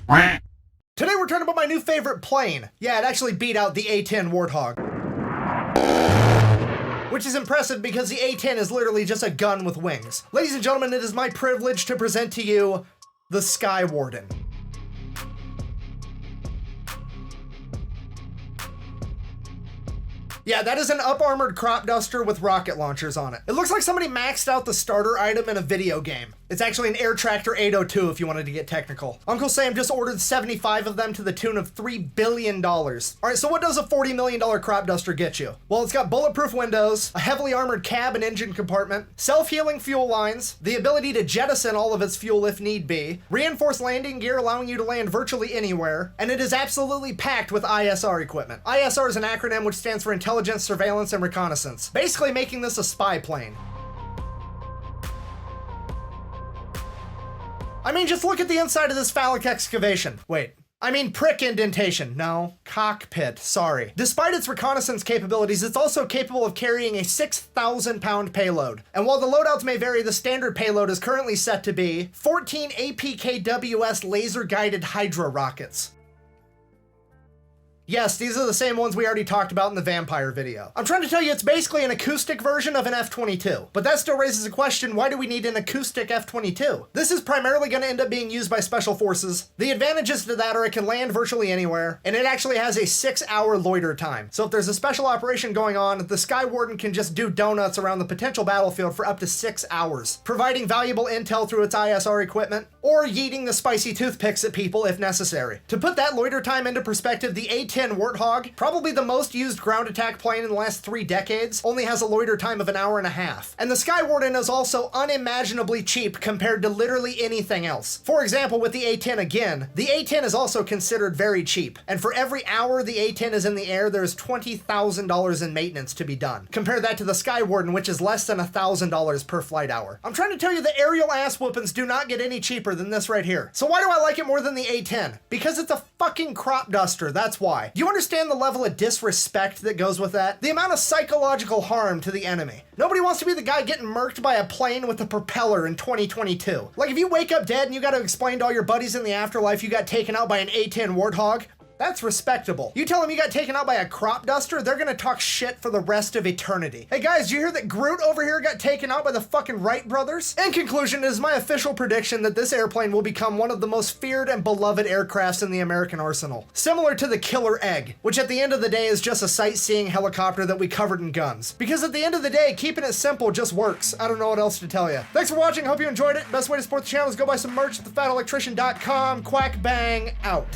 Today we're talking about my new favorite plane. Yeah, it actually beat out the A10 Warthog. Which is impressive because the A10 is literally just a gun with wings. Ladies and gentlemen, it is my privilege to present to you the Sky Warden. Yeah, that is an up-armored crop duster with rocket launchers on it. It looks like somebody maxed out the starter item in a video game. It's actually an air tractor 802 if you wanted to get technical. Uncle Sam just ordered 75 of them to the tune of $3 billion. All right, so what does a $40 million crop duster get you? Well, it's got bulletproof windows, a heavily armored cab and engine compartment, self-healing fuel lines, the ability to jettison all of its fuel if need be, reinforced landing gear allowing you to land virtually anywhere, and it is absolutely packed with ISR equipment. ISR is an acronym which stands for Intelligence, Surveillance, and Reconnaissance, basically making this a spy plane. I mean, just look at the inside of this phallic excavation. Wait. I mean prick indentation. No, cockpit, sorry. Despite its reconnaissance capabilities, it's also capable of carrying a 6,000-pound payload. And while the loadouts may vary, the standard payload is currently set to be 14 APKWS laser-guided Hydra rockets. Yes, these are the same ones we already talked about in the vampire video. I'm trying to tell you it's basically an acoustic version of an F-22. But that still raises a question, why do we need an acoustic F-22? This is primarily going to end up being used by special forces. The advantages to that are it can land virtually anywhere, and it actually has a 6-hour loiter time. So if there's a special operation going on, the Sky Warden can just do donuts around the potential battlefield for up to 6 hours, providing valuable intel through its ISR equipment, or yeeting the spicy toothpicks at people if necessary. To put that loiter time into perspective, the A10 Warthog, probably the most used ground attack plane in the last 3 decades, only has a loiter time of an hour and a half. And the Sky Warden is also unimaginably cheap compared to literally anything else. For example, with the A10 again, the A10 is also considered very cheap. And for every hour the A10 is in the air, there's $20,000 in maintenance to be done. Compare that to the Sky Warden, which is less than $1,000 per flight hour. I'm trying to tell you the aerial ass whoopings do not get any cheaper than this right here. So why do I like it more than the A10? Because it's a fucking crop duster, that's why. You understand the level of disrespect that goes with that? The amount of psychological harm to the enemy. Nobody wants to be the guy getting murked by a plane with a propeller in 2022. Like if you wake up dead and you gotta explain to all your buddies in the afterlife you got taken out by an A10 Warthog, that's respectable. You tell them you got taken out by a crop duster, they're gonna talk shit for the rest of eternity. Hey guys, you hear that Groot over here got taken out by the fucking Wright brothers? In conclusion, it is my official prediction that this airplane will become one of the most feared and beloved aircrafts in the American arsenal. Similar to the Killer Egg, which at the end of the day is just a sightseeing helicopter that we covered in guns. Because at the end of the day, keeping it simple just works. I don't know what else to tell you. Thanks for watching, hope you enjoyed it. Best way to support the channel is go buy some merch at thefatelectrician.com. Quack bang, out.